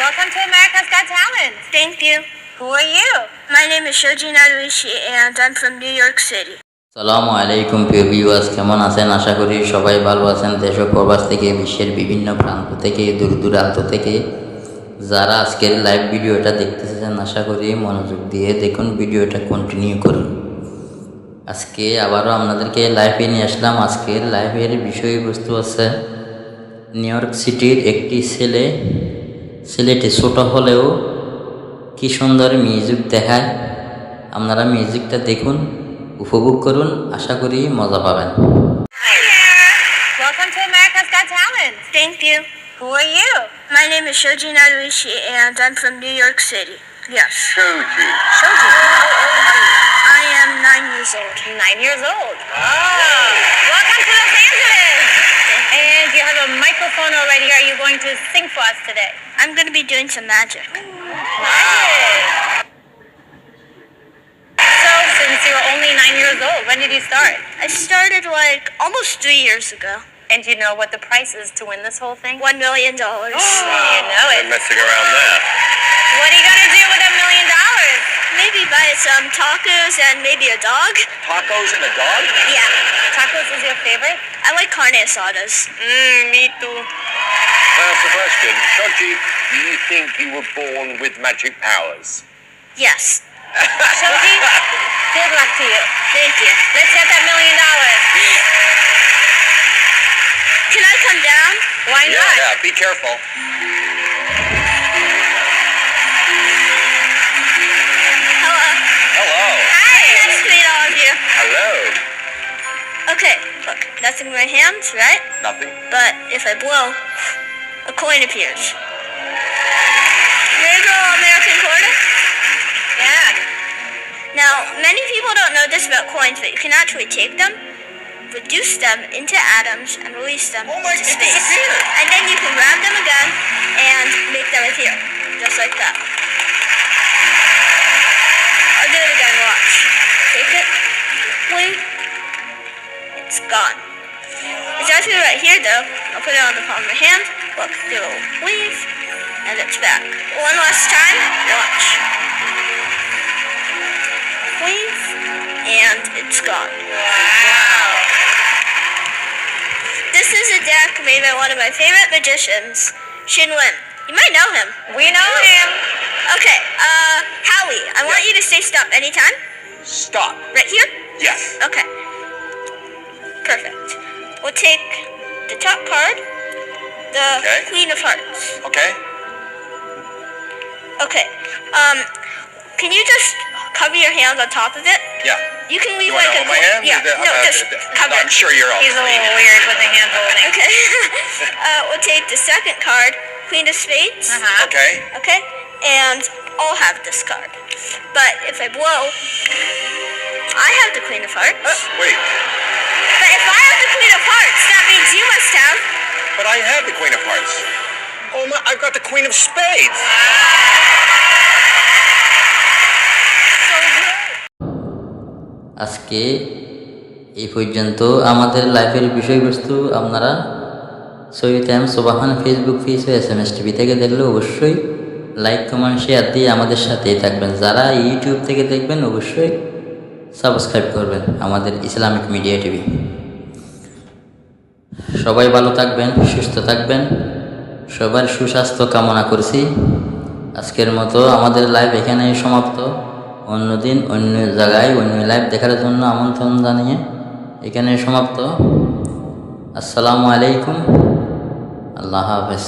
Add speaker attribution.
Speaker 1: Welcome to America's Got Talent.
Speaker 2: Thank you.
Speaker 1: Who are you?
Speaker 2: My name is Shoji Naruishi and I'm from New York City.
Speaker 3: আসসালামু আলাইকুম প্রিয় viewers, কেমন আছেন? আশা করি সবাই ভালো আছেন। দেশ ও প্রবাস থেকে, বিশ্বের বিভিন্ন প্রান্ত থেকে, দূর দূরান্ত থেকে যারা আজকের লাইভ ভিডিওটা দেখতেছেন, আশা করি মনোযোগ দিয়ে দেখুন, ভিডিওটা কন্টিনিউ করুন। আজকে আবারও আপনাদেরকে লাইভে নিয়ে আসলাম। আজকের লাইভের বিষয়বস্তু আছে নিউ ইয়র্ক সিটির একটি ছেলেটি ছোট হলেও কি সুন্দর মিউজিক দেখায়। আপনারা মিউজিকটা দেখুন, উপভোগ করুন, আশা করি মজা পাবেন।
Speaker 1: Hi there. Welcome to America's Got Talent.
Speaker 2: Thank you.
Speaker 1: Who are you?
Speaker 2: My name is Shoji Naruishi and I'm from New York City. Yes.
Speaker 4: Shoji.
Speaker 1: Shoji. How old are you?
Speaker 2: I am 9 years old.
Speaker 1: 9 years old. Oh. Welcome to Los Angeles. And you have a microphone already. Are you going to sing for us today?
Speaker 2: I'm going to be doing some magic.
Speaker 1: Magic. So, since you were only 9 years old, when did you start?
Speaker 2: I started like almost 3 years ago.
Speaker 1: And do you know what the price is to win this whole thing?
Speaker 2: $1 million.
Speaker 1: You know it.
Speaker 4: I'm messing around there.
Speaker 1: What are you going to do with $1 million?
Speaker 2: Maybe buy some tacos and maybe a dog.
Speaker 4: Tacos and a dog?
Speaker 2: Yeah.
Speaker 1: Tacos is your favorite?
Speaker 2: I like carne asadas.
Speaker 1: Me too.
Speaker 4: That's the question. Shoji, do you think you were born with magic powers?
Speaker 2: Yes.
Speaker 1: Shoji, good luck to you.
Speaker 2: Thank you.
Speaker 1: Let's get that $1 million.
Speaker 2: Can I come down?
Speaker 1: Why not?
Speaker 4: Yeah, be careful.
Speaker 2: Hello.
Speaker 4: Hello.
Speaker 1: Hi.
Speaker 2: Nice to meet all of you.
Speaker 4: Hello.
Speaker 2: Okay, look, nothing in my hands, right?
Speaker 4: Nothing.
Speaker 2: But if I blow, a coin appears. Here you go, American quarter.
Speaker 1: Yeah.
Speaker 2: Now, many people don't know this about coins, but you can actually take them, reduce them into atoms, and release them
Speaker 4: Oh my,
Speaker 2: into
Speaker 4: it
Speaker 2: space.
Speaker 4: disappeared.
Speaker 2: And then you can grab them again and make them appear, just like that. I'll do it again, watch. Take it, blink, it's gone. It's actually right here though. I'll put it on the palm of my hand, look, do a little wave, and it's back. One last time, watch. Wave, and it's gone.
Speaker 1: Wow.
Speaker 2: This is a deck made by one of my favorite magicians, Shin Lim. You might know him.
Speaker 1: We know him.
Speaker 2: Okay, Howie, I want you to say stop anytime.
Speaker 4: Stop.
Speaker 2: Right here?
Speaker 4: Yes.
Speaker 2: Okay. Perfect. We'll take the top card, the
Speaker 4: Okay.
Speaker 2: Queen of Hearts.
Speaker 4: Okay.
Speaker 2: Okay. Can you just cover your hands on top of it?
Speaker 4: Yeah.
Speaker 2: You can leave
Speaker 4: You want
Speaker 2: like
Speaker 4: to
Speaker 2: a
Speaker 4: hold my hand?
Speaker 2: Yeah. No, just cover
Speaker 4: I'm
Speaker 2: it.
Speaker 4: sure you're all
Speaker 1: He's a
Speaker 4: clean.
Speaker 1: little weird with the hand holding.
Speaker 2: Okay. We'll take the second card, Queen of Spades.
Speaker 1: Uh-huh.
Speaker 4: Okay.
Speaker 2: Okay? And I'll have this card. But if I blow, I have the Queen of Hearts.
Speaker 4: Wait.
Speaker 2: But if I have the Queen of Hearts, that means you must have.
Speaker 4: But I have the Queen of Hearts. Oh my, I've got the Queen of Spades. So good.
Speaker 3: আজকে এই পর্যন্ত আমাদের লাইভের বিষয়বস্তু আপনারা Syed M সুবহান Facebook page ও SMS TV থেকে দেখলে অবশ্যই লাইক, কমেন্ট, শেয়ার দিয়ে আমাদের সাথেই থাকবেন। যারা ইউটিউব থেকে দেখবেন অবশ্যই সাবস্ক্রাইব করবেন আমাদের ইসলামিক মিডিয়া টিভি। সবাই ভালো থাকবেন, সুস্থ থাকবেন, সবার সুস্বাস্থ্য কামনা করছি। আজকের মতো আমাদের লাইভ এখানেই সমাপ্ত। অন্যদিন অন্য জায়গায় অন্য লাইভ দেখার জন্য আমন্ত্রণ জানিয়ে এখানে সমাপ্ত। আসসালামু আলাইকুম, আল্লাহ হাফেজ।